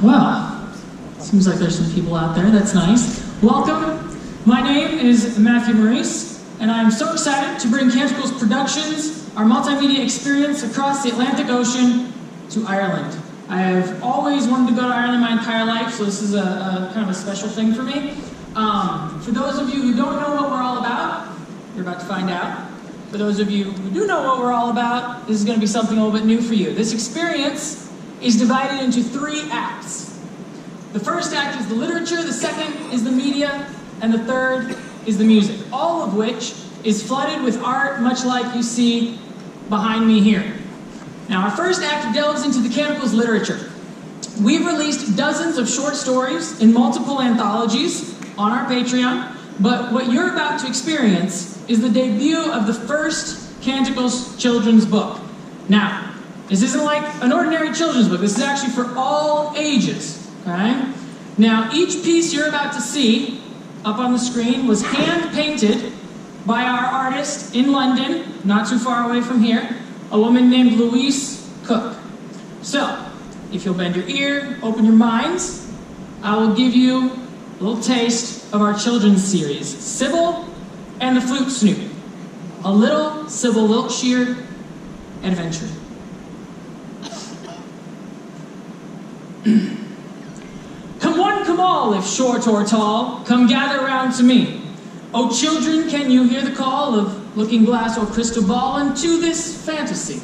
Well, seems like there's some people out there. That's nice. Welcome. My name is Matthew Maurice, and I'm so excited to bring Cantcles Productions, our multimedia experience across the Atlantic Ocean, to Ireland. I have always wanted to go to Ireland my entire life, so this is a kind of a special thing for me. For those of you who don't know what we're all about, you're about to find out. For those of you who do know what we're all about, this is going to be something a little bit new for you. This experience is divided into 3 acts. The first act is the literature, the second is the media, and the third is the music, all of which is flooded with art, much like you see behind me here. Now, our first act delves into the Cantcles literature. We've released dozens of short stories in multiple anthologies on our Patreon, but what you're about to experience is the debut of the first Cantcles children's book. Now, this isn't like an ordinary children's book. This is actually for all ages, okay? Now, each piece you're about to see up on the screen was hand-painted by our artist in London, not too far away from here, a woman named Louise Cook. So, if you'll bend your ear, open your minds, I will give you a little taste of our children's series, Sybil and the Flute Snoot, a little Sybil Wiltshire adventure. Come one, come all, if short or tall, come gather round to me. O children, can you hear the call of looking glass or crystal ball unto this fantasy?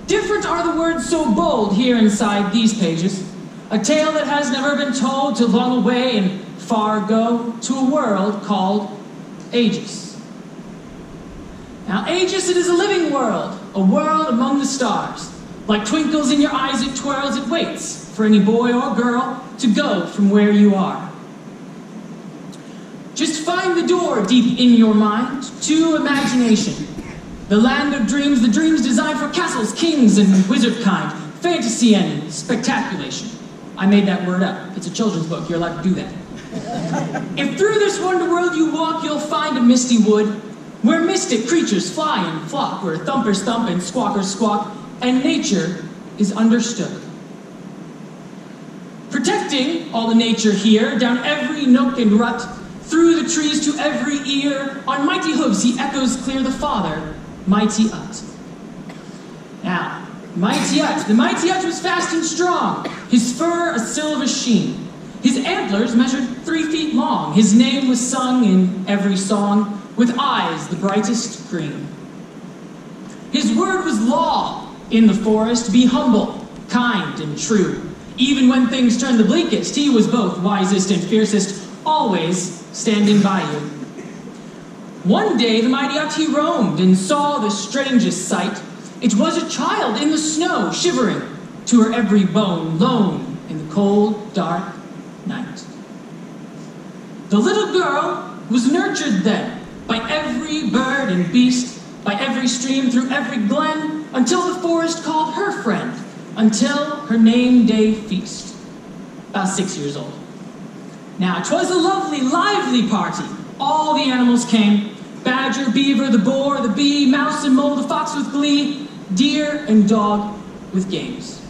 Different are the words so bold here inside these pages, a tale that has never been told till long away and far ago to a world called Aegis. Now, Aegis, it is a living world, a world among the stars. Like twinkles in your eyes it twirls, it waits for any boy or girl to go from where you are. Just find the door deep in your mind to imagination. The land of dreams, the dreams designed for castles, kings, and wizard kind, fantasy and spectaculation. I made that word up. It's a children's book. You're allowed to do that. If through this wonder world you walk, you'll find a misty wood where mystic creatures fly and flock, where thumpers thump and squawkers squawk, and nature is understood. Protecting all the nature here, down every nook and rut, through the trees to every ear, on mighty hooves he echoes clear the father, Mighty Ut. Now, Mighty Ut. The Mighty Ut was fast and strong, his fur a silver sheen. His antlers measured 3 feet long. His name was sung in every song, with eyes the brightest green. His word was law in the forest, be humble, kind, and true. Even when things turned the bleakest, he was both wisest and fiercest, always standing by you. One day the mighty Ut he roamed and saw the strangest sight. It was a child in the snow, shivering to her every bone, lone in the cold, dark night. The little girl was nurtured then by every bird and beast, by every stream, through every glen, until the forest called her friend, until her name day feast. About 6 years old. Now, 'twas a lovely, lively party. All the animals came. Badger, beaver, the boar, the bee, mouse and mole, the fox with glee, deer and dog with games.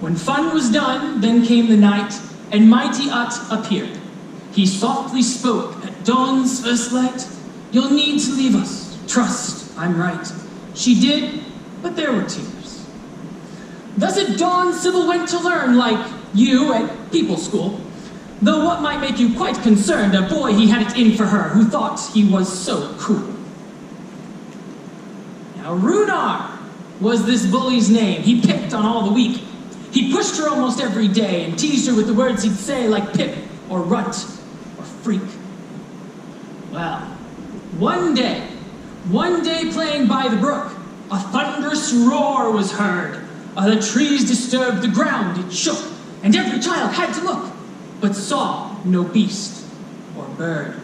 When fun was done, then came the night, and Mighty Ut appeared. He softly spoke at dawn's first light. You'll need to leave us. Trust, I'm right. She did, but there were tears. Thus at dawn, Sybil went to learn, like you at people's school. Though what might make you quite concerned, a boy he had it in for her, who thought he was so cool. Now Runar was this bully's name. He picked on all the weak. He pushed her almost every day and teased her with the words he'd say, like pip or runt or freak. Well, one day playing by the brook, a thunderous roar was heard. The trees disturbed, the ground it shook, and every child had to look, but saw no beast or bird.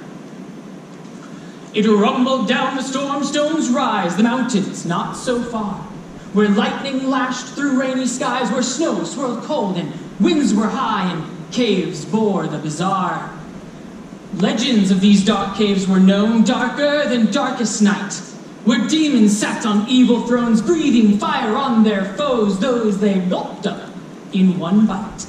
It rumbled down the storm, stones rise, the mountains not so far, where lightning lashed through rainy skies, where snow swirled cold and winds were high, and caves bore the bizarre. Legends of these dark caves were known, darker than darkest night, where demons sat on evil thrones, breathing fire on their foes, those they gulped up in one bite.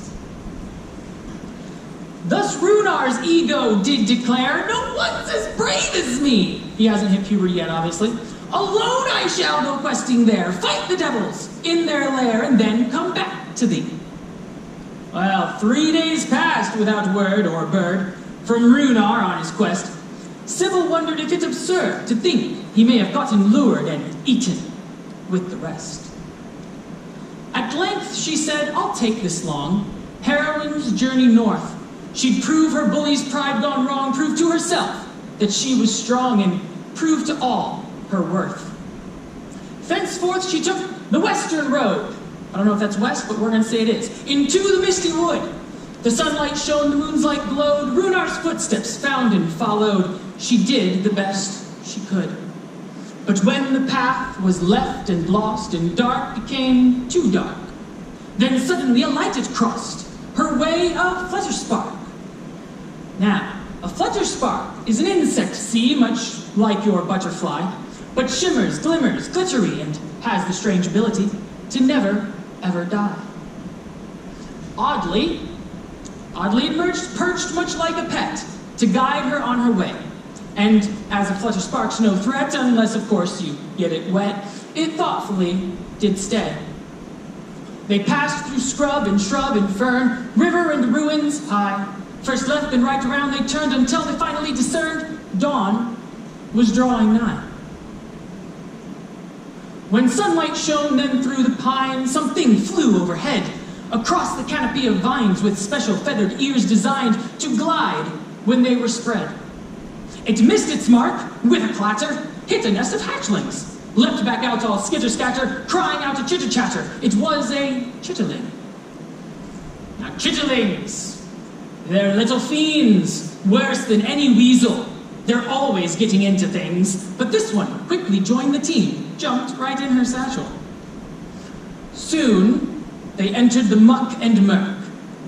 Thus Runar's ego did declare, "No one's as brave as me." He hasn't hit puberty yet, obviously. "Alone I shall go questing there, fight the devils in their lair, and then come back to thee." Well, 3 days passed without word or bird from Runar on his quest. Sybil wondered if it's absurd to think he may have gotten lured and eaten with the rest. At length she said, "I'll take this long heroine's journey north. She'd prove her bully's pride gone wrong, prove to herself that she was strong, and prove to all her worth." Thenceforth she took the western road. I don't know if that's west, but we're going to say it is. Into the misty wood. The sunlight shone, the moon's light glowed. Runar's footsteps found and followed. She did the best she could. But when the path was left and lost and dark became too dark, then suddenly a light had crossed her way, a flutterspark. Now, a flutterspark is an insect, see, much like your butterfly, but shimmers, glimmers, glittery, and has the strange ability to never, ever die. Oddly emerged, perched much like a pet, to guide her on her way. And as a flutterspark's no threat, unless, of course, you get it wet, it thoughtfully did stay. They passed through scrub and shrub and fern, river and ruins high. First left and right around they turned until they finally discerned dawn was drawing nigh. When sunlight shone then through the pines, something flew overhead, across the canopy of vines with special feathered ears designed to glide when they were spread. It missed its mark with a clatter, hit a nest of hatchlings, leapt back out all skitter-scatter, crying out a chitter-chatter. It was a chitterling. Now chitterlings, they're little fiends, worse than any weasel. They're always getting into things, but this one quickly joined the team, jumped right in her satchel. Soon, they entered the muck and murk,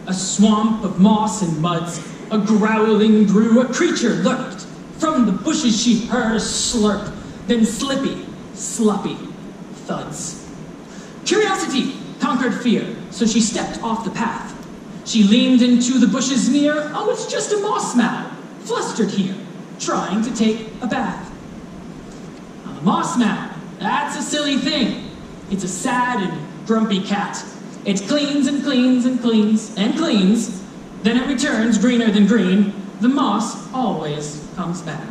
a swamp of moss and muds. A growling grew, a creature lurked. From the bushes she heard a slurp, then slippy, sloppy thuds. Curiosity conquered fear, so she stepped off the path. She leaned into the bushes near. Oh, it's just a moss mound, flustered here, trying to take a bath. Now, the moss mound, that's a silly thing. It's a sad and grumpy cat. It cleans and cleans and cleans and cleans, then it returns greener than green. The moss always comes back.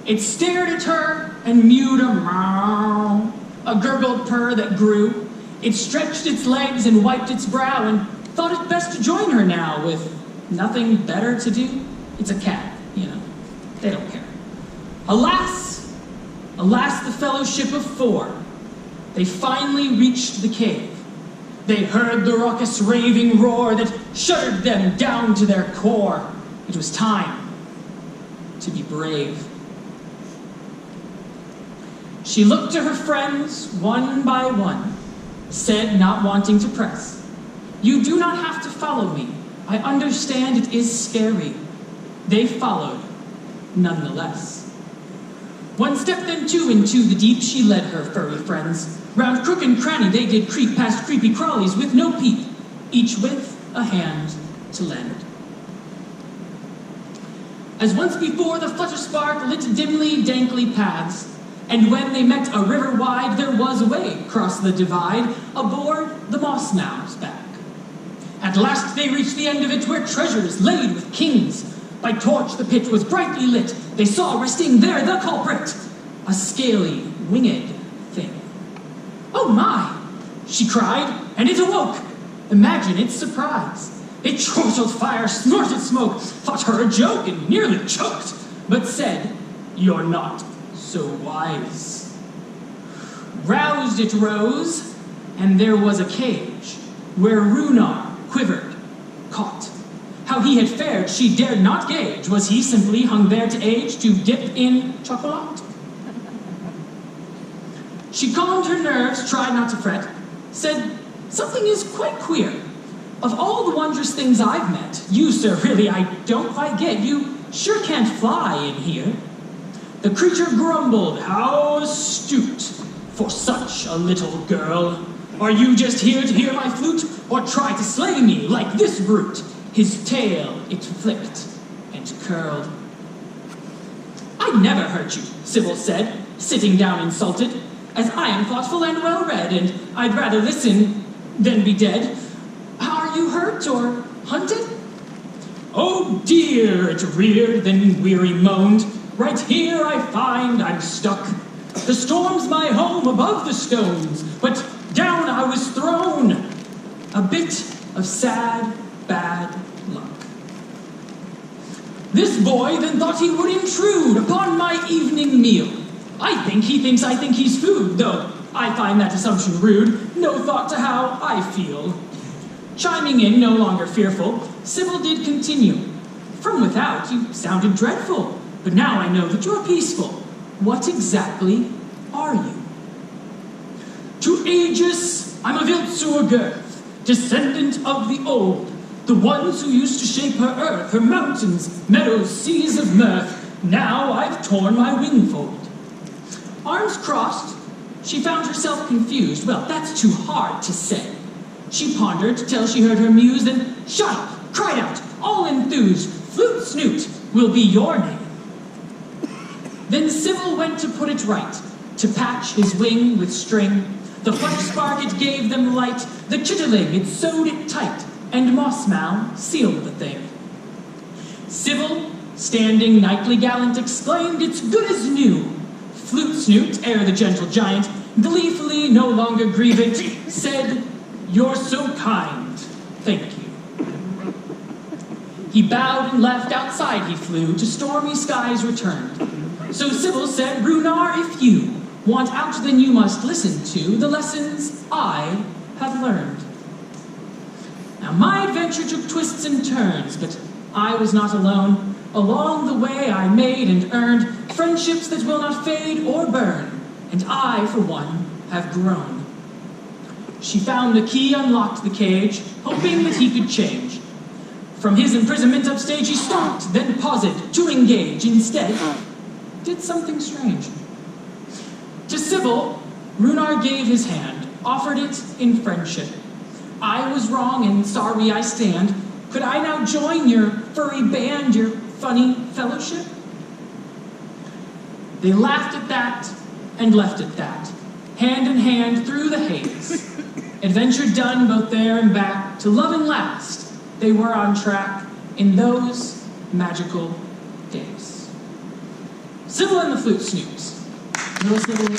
It stared at her and mewed a meow, a gurgled purr that grew. It stretched its legs and wiped its brow and thought it best to join her now with nothing better to do. It's a cat, you know, they don't care. Alas, alas, the fellowship of four. They finally reached the cave. They heard the raucous raving roar that shuddered them down to their core. It was time to be brave. She looked to her friends one by one, said, not wanting to press, "You do not have to follow me. I understand it is scary." They followed, nonetheless. One step then two into the deep she led her furry friends. Round crook and cranny they did creep past creepy crawlies with no peep, each with a hand to lend. As once before the flutterspark lit dimly, dankly paths, and when they met a river wide, there was a way across the divide, aboard the moss mound's back. At last they reached the end of it, where treasures laid with kings. By torch the pit was brightly lit. They saw resting there the culprit, a scaly, winged thing. "Oh my!" she cried, and it awoke. Imagine its surprise. It chortled fire, snorted smoke, thought her a joke, and nearly choked, but said, "You're not so wise." Roused it rose, and there was a cage, where Runar quivered, caught. How he had fared she dared not gauge. Was he simply hung there to age, to dip in chocolate? She calmed her nerves, tried not to fret, said, "Something is quite queer. Of all the wondrous things I've met, you, sir, really I don't quite get. You sure can't fly in here." The creature grumbled, "How astute for such a little girl. Are you just here to hear my flute, or try to slay me like this brute? His tail it flicked and curled. I'd never hurt you, Sybil said, sitting down insulted, as I am thoughtful and well-read, and I'd rather listen than be dead. Are you hurt or hunted? Oh dear, it reared, then weary moaned. Right here I find I'm stuck. The storm's my home above the stones, but down I was thrown. A bit of sad, bad luck. This boy then thought he would intrude upon my evening meal. I think he thinks I think he's food, though I find that assumption rude. No thought to how I feel. Chiming in, no longer fearful, Sybil did continue. From without, you sounded dreadful, but now I know that you're peaceful. What exactly are you? To Aegis, I'm of Iltsur girth, descendant of the old, the ones who used to shape her earth, her mountains, meadows, seas of mirth. Now I've torn my wingfold. Arms crossed, she found herself confused. Well, that's too hard to say. She pondered till she heard her muse, then shut up, cried out, all enthused, Flute Snoot will be your name. Then Sybil went to put it right, to patch his wing with string. The fudge spark it gave them light, the chitterling it sewed it tight, and Mossmow sealed the thing. Sybil, standing nightly gallant, exclaimed, it's good as new. Flute Snoot, ere the gentle giant, gleefully no longer grieving, said, you're so kind, thank you. He bowed and left, outside he flew, to stormy skies returned. So Sybil said, Runar, if you want out, then you must listen to the lessons I have learned. Now my adventure took twists and turns, but I was not alone. Along the way I made and earned friendships that will not fade or burn, and I, for one, have grown. She found the key, unlocked the cage, hoping that he could change. From his imprisonment upstage he stopped, then paused to engage. Instead, did something strange. To Sybil, Runar gave his hand, offered it in friendship. I was wrong and sorry I stand. Could I now join your furry band, your funny fellowship? They laughed at that and left at that, hand in hand through the haze. Adventure done both there and back, to love and last, they were on track in those magical days. Sybil and the Flute Snoots. No Sybil,